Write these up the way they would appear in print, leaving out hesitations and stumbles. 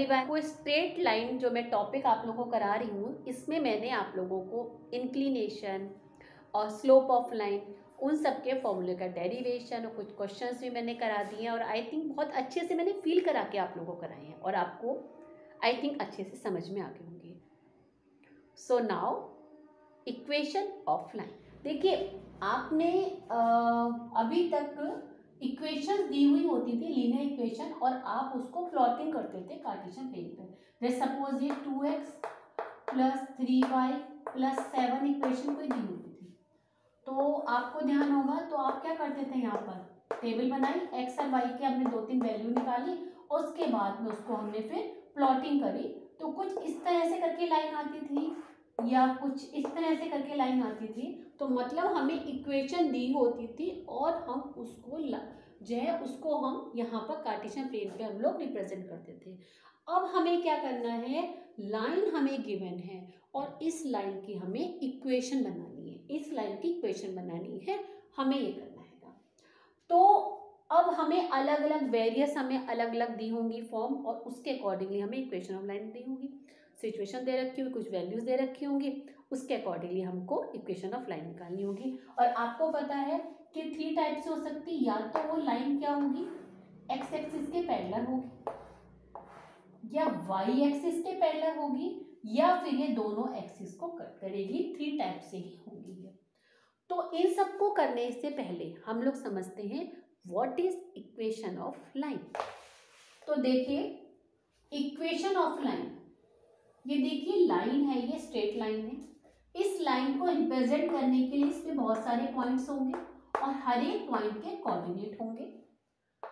Everyone, वो straight line जो मैं टॉपिक आप लोगों को करा रही हूँ, इसमें मैंने आप लोगों को इंक्लिनेशन और स्लोप ऑफ लाइन उन सब के फॉर्मूले का डेरिवेशन और कुछ क्वेश्चंस भी मैंने करा दिए हैं और आई थिंक बहुत अच्छे से मैंने फील करा के आप लोगों को कराए हैं और आपको आई थिंक अच्छे से समझ में आ गए होंगे। So now equation of line. देखिए, आपने अभी तक इक्वेशन दी हुई होती थी, लीनियर इक्वेशन, और आप उसको प्लॉटिंग करते थे कार्टेशियन प्लेन पे। जैसे सपोज ये 2x plus 3y plus 7 equation कोई दी होती थी, तो आपको ध्यान होगा तो आप क्या करते थे, यहाँ पर टेबल बनाई, x और y के हमने 2-3 वैल्यू निकाली और उसके बाद में उसको हमने फिर प्लॉटिंग करी। तो कुछ इस तरह से करके लाइन आती थी या कुछ इस तरह से करके लाइन आती थी, तो मतलब हमें इक्वेशन दी होती थी और हम उसको जो है उसको हम यहाँ पर कार्टेशियन प्लेन पे हम लोग रिप्रेजेंट करते थे। अब हमें क्या करना है, लाइन हमें गिवन है और इस लाइन की हमें इक्वेशन बनानी है, इस लाइन की इक्वेशन बनानी है, हमें ये करना है। तो अब हमें अलग अलग वेरियस हमें अलग अलग दी होंगी फॉर्म और उसके अकॉर्डिंगली हमें इक्वेशन ऑफ लाइन दी होगी। सिचुएशन दे रखी होगी, कुछ वैल्यूज दे रखी होंगी, उसके अकॉर्डिंगली हमको इक्वेशन ऑफ लाइन निकालनी होगी। और आपको पता है कि 3 टाइप से हो सकती है, या तो वो लाइन क्या होगी, एक्स एक्सिस के पैरेलल होगी या वाई एक्सिस के पैरेलल होगी या फिर ये दोनों एक्सिस को कट करेगी। 3 टाइप से ही होगी ये। तो इन सबको करने से पहले हम लोग समझते हैं what is equation of line. तो देखिए, इक्वेशन ऑफ लाइन, ये देखिए लाइन है, ये स्ट्रेट लाइन है। इस लाइन को रिप्रेजेंट करने के लिए इसमें बहुत सारे पॉइंट्स होंगे और हर एक पॉइंट के कोऑर्डिनेट होंगे।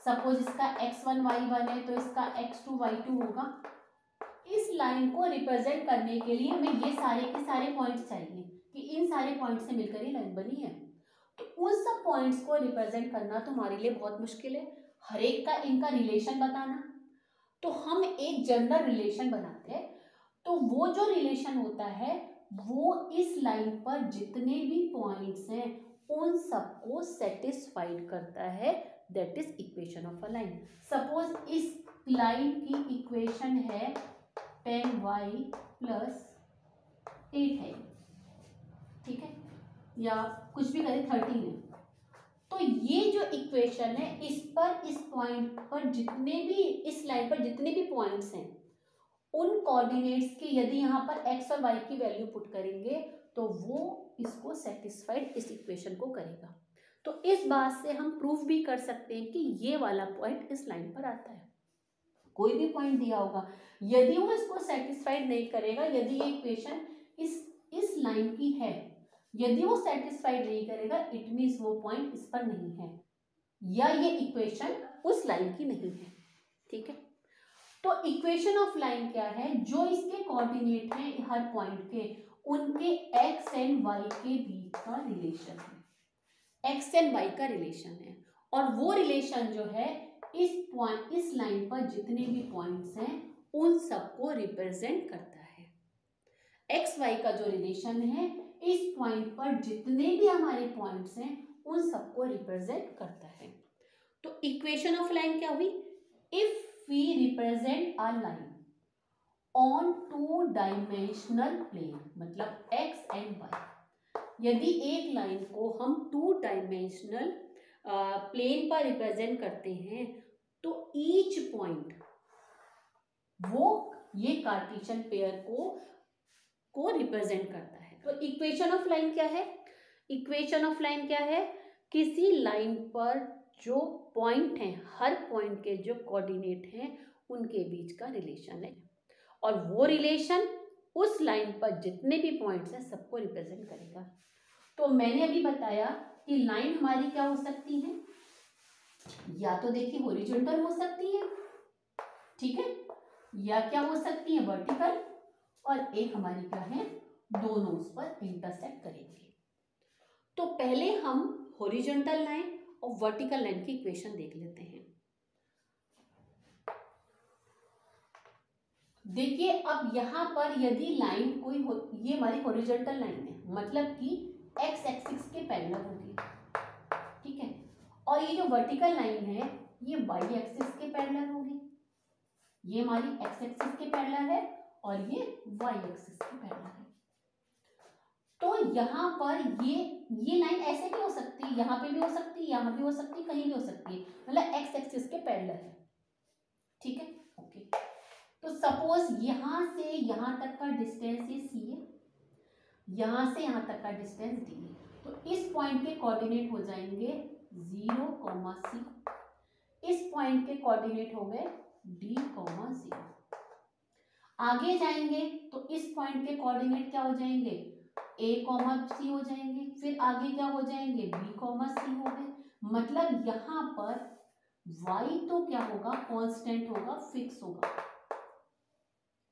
सपोज इसका x1 y1 है तो इसका x2 y2 होगा। इस लाइन को रिप्रेजेंट करने के लिए हमें ये सारे के सारे पॉइंट्स चाहिए कि इन सारे पॉइंट से मिलकर ये लाइन बनी है। तो उन सब पॉइंट्स को रिप्रेजेंट करना तो हमारे लिए बहुत मुश्किल है, हर एक का इनका रिलेशन बताना। तो हम एक जनरल रिलेशन बनाते हैं, तो वो जो रिलेशन होता है वो इस लाइन पर जितने भी पॉइंट्स हैं उन सबको सेटिस्फाइड करता है, that is equation of a line. Suppose इस लाइन की इक्वेशन है 10y प्लस 8 है, ठीक है, या कुछ भी करें 13 है। तो ये जो इक्वेशन है, इस पर इस पॉइंट पर जितने भी, इस लाइन पर जितने भी पॉइंट्स हैं उन कोऑर्डिनेट्स की यदि यहाँ पर x और y की वैल्यू पुट करेंगे तो वो इसको सेटिस्फाइड, इस इक्वेशन को करेगा। तो इस बात से हम प्रूफ भी कर सकते हैं कि ये वाला पॉइंट इस लाइन पर आता है। कोई भी पॉइंट दिया होगा, यदि वो इसको सेटिस्फाइड नहीं करेगा, यदि ये इक्वेशन इस लाइन की है, यदि वो सेटिस्फाइड नहीं करेगा, इट मीन्स वो पॉइंट इस पर नहीं है या ये इक्वेशन उस लाइन की नहीं है, ठीक है। तो इक्वेशन ऑफ लाइन क्या है, जो इसके कोऑर्डिनेट हैं हर पॉइंट के, उनके x एंड y के बीच का रिलेशन है, x एंड y का रिलेशन है। और वो रिलेशन जो है इस लाइन पर जितने भी पॉइंट्स हैं उन सबको रिप्रेजेंट करता है। x y का जो रिलेशन है इस पॉइंट पर जितने भी हमारे पॉइंट्स हैं उन सबको रिप्रेजेंट करता है। तो इक्वेशन ऑफ लाइन क्या हुई, if we represent a line on 2-dimensional plane, मतलब x and y, यदि एक लाइन को हम 2-dimensional प्लेन पर रिप्रेजेंट करते हैं तो ईच पॉइंट वो ये कार्टेशियन पेयर को रिप्रेजेंट करता है। तो इक्वेशन ऑफ लाइन क्या है, इक्वेशन ऑफ लाइन क्या है, किसी लाइन पर जो पॉइंट हैं, हर पॉइंट के जो कोऑर्डिनेट हैं उनके बीच का रिलेशन है और वो रिलेशन उस लाइन पर जितने भी पॉइंट्स हैं सबको रिप्रेजेंट करेगा। तो मैंने अभी बताया कि लाइन हमारी क्या हो सकती है, या तो देखिए हॉरिजॉन्टल हो सकती है, ठीक है, या क्या हो सकती है वर्टिकल, और एक हमारी क्या है, दोनों उस पर इंटरसेक्ट करेंगे। तो पहले हम हॉरिजॉन्टल लाइन और वर्टिकल लाइन की इक्वेशन देख लेते हैं। देखिए, अब यहाँ पर यदि लाइन कोई ये हमारी हॉरिजॉन्टल लाइन है, मतलब कि x एक्सिस के पैरेलल होगी, ठीक है, और ये जो वर्टिकल लाइन है ये y एक्सिस के पैरेलल होगी। ये हमारी एक्स एक्सिस के पैरेलल है और ये वाई एक्सिस के पैरेलल है। तो यहाँ पर ये लाइन ऐसे भी हो सकती है, यहाँ पे भी हो सकती है, यहाँ भी हो सकती है, कहीं भी हो सकती है, मतलब एक्स एक्सिस के पैरेलल है। ठीक है, ओके। तो सपोज यहाँ से यहाँ तक का डिस्टेंस ये सी है, यहाँ से यहाँ तक का डिस्टेंस डी है। तो इस पॉइंट के कोऑर्डिनेट हो जाएंगे 0, सी। इस पॉइंट के कोऑर्डिनेट हो गए d, 0। आगे जाएंगे तो इस पॉइंट के कोऑर्डिनेट क्या हो जाएंगे, a, c हो जाएंगे। फिर आगे क्या हो जाएंगे, b, c हो गए। मतलब यहाँ पर y तो क्या होगा, कांस्टेंट होगा, फिक्स होगा,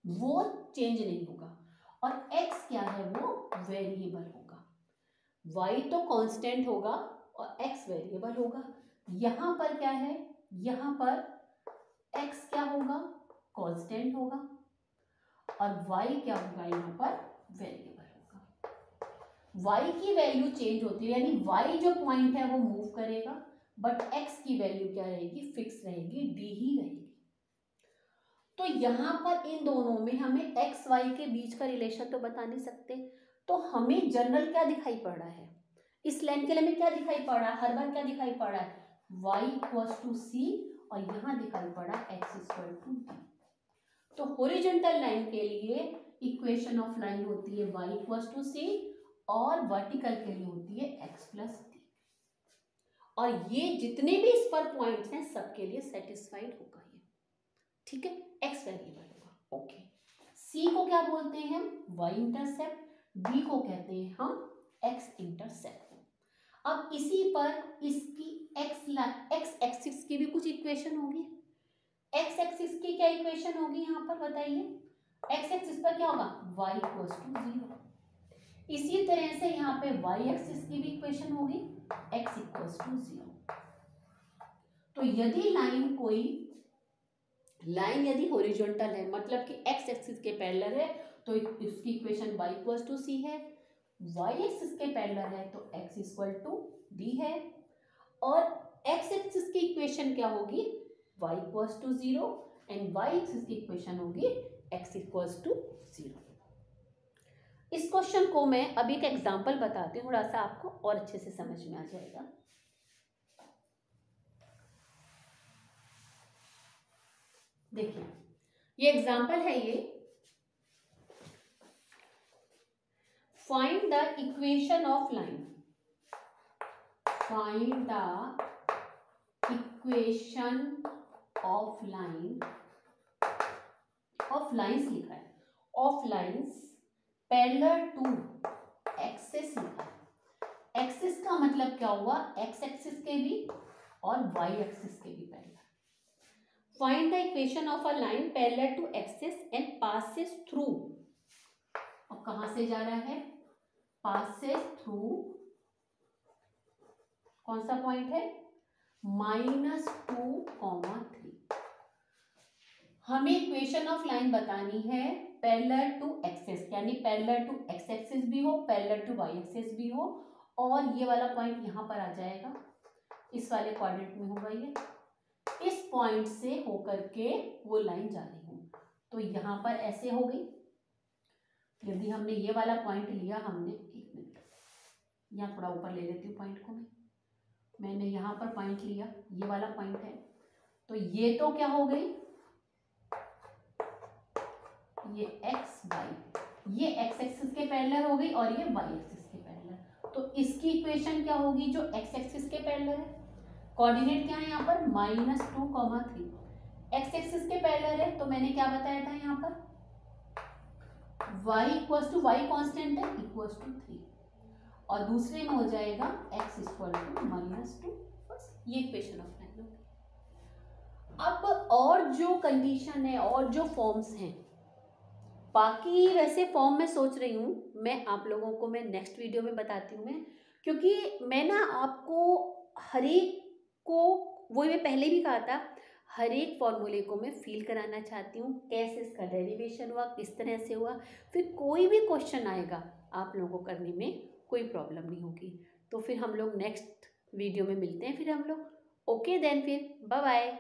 वो चेंज नहीं होगा। और x क्या है, वो वेरिएबल होगा। y तो कांस्टेंट होगा और x वेरिएबल होगा। यहाँ पर क्या है, यहाँ पर x क्या होगा, कांस्टेंट होगा और y क्या होगा, यहाँ पर वेरिएबल होगा। y की वैल्यू चेंज होती है, यानी y जो पॉइंट है वो मूव करेगा, बट x की वैल्यू क्या रहेगी, फिक्स रहेगी, d ही रहेगी। तो यहाँ पर इन दोनों में हमें x y के बीच का रिलेशन तो बता नहीं सकते, तो हमें जनरल क्या दिखाई पड़ रहा है, इस लाइन के लिए हमें क्या दिखाई पड़ रहा है, हर बार क्या दिखाई पड़ रहा है, y इक्वल्स टू सी, और यहाँ दिखाई पड़ा x इक्वल टू d। तो हॉरिजॉन्टल लाइन के लिए इक्वेशन ऑफ लाइन होती है y इक्वल्स टू सी, और वर्टिकल के लिए होती है x प्लस d। और ये जितने भी इस पर पॉइंट्स हैं सबके लिए सेटिस्फाइड होगा ये। ठीक है, x वेरिएबल होगा, ओके। c को क्या बोलते हैं हम, y इंटरसेप्ट, d को कहते हैं हम x इंटरसेप्ट। अब इसी पर इसकी x एक्सिस की भी कुछ इक्वेशन होगी। x एक्सिस की क्या इक्वेशन होगी यहाँ पर बताइए, x एक्सिस पर क्या होगा, y इक्वल्स टू 0। इसी तरह से यहाँ पे y एक्सिस की भी इक्वेशन होगी, x इक्वल्स टू 0। तो यदि लाइन यदि हॉरिजॉन्टल है, मतलब कि x एक्सिस के पैरेलल है, तो इसकी इक्वेशन y इक्वल्स टू सी है। y एक्सिस के पैरेलल है तो x इक्वल टू d है, और x एक्सिस की इक्वेशन क्या होगी, y equals to 0, and y axis की इक्वेशन होगी x इक्वल्स टू 0। इस क्वेश्चन को मैं अभी एक एग्जांपल बताती हूँ, थोड़ा सा आपको और अच्छे से समझ में आ जाएगा। देखिए ये एग्जांपल है, ये find the equation of line, find the equation of line, of lines लिखा है, of lines parallel to axis लिखा है। एक्सिस का मतलब क्या हुआ, एक्स एक्सिस के भी और वाई एक्सिस के भी parallel. Find the equation of a line parallel to axis and passes through, और कहां से जा रहा है, पासेस थ्रू, कौन सा पॉइंट है, -2, 3। हमें इक्वेशन ऑफ लाइन बतानी है पैरेलल टू एक्सिस, यानी पैरेलल टू एक्स एक्सिस भी हो, पैरेलल टू वाई एक्सिस भी हो, और ये वाला पॉइंट यहां पर आ जाएगा, इस वाले कोऑर्डिनेट में होगा ये, इस पॉइंट से होकर के वो लाइन जा रही हूं। तो यहां पर ऐसे हो गई, यदि हमने ये वाला पॉइंट लिया, हमने, एक मिनट यहाँ थोड़ा ऊपर ले लेती हूँ पॉइंट को, मैंने यहाँ पर पॉइंट लिया, ये वाला पॉइंट है, तो ये तो क्या हो गई, ये एक्स वाई, ये एक्स एक्सिस के पैरेलल हो गई और ये वाई एक्सिस के पैरेलल। तो इसकी इक्वेशन क्या होगी, जो एक्स एक्सिस के पैरेलल है, कोऑर्डिनेट क्या है यहाँ पर, -2, 3। एक्स एक्सिस के पैरेलल है, तो मैंने क्या बताया था यहाँ पर, y equals to, Y constant है, इक्वल्स टू 3, और दूसरे में हो जाएगा x इक्वल टू -2। बस ये इक्वेशन ऑफ लाइन होगी। अब और जो कंडीशन है और जो फॉर्म्स हैं, बाकी वैसे फॉर्म में सोच रही हूँ मैं आप लोगों को, मैं नेक्स्ट वीडियो में बताती हूँ मैं, क्योंकि मैं ना आपको हर एक को, वो मैं पहले भी कहा था, हर एक फॉर्मूले को मैं फील कराना चाहती हूँ, कैसे इसका डेरिवेशन हुआ, किस तरह से हुआ, फिर कोई भी क्वेश्चन आएगा आप लोगों को करने में कोई प्रॉब्लम नहीं होगी। तो फिर हम लोग नेक्स्ट वीडियो में मिलते हैं फिर हम लोग, ओके देन, फिर बाय बाय।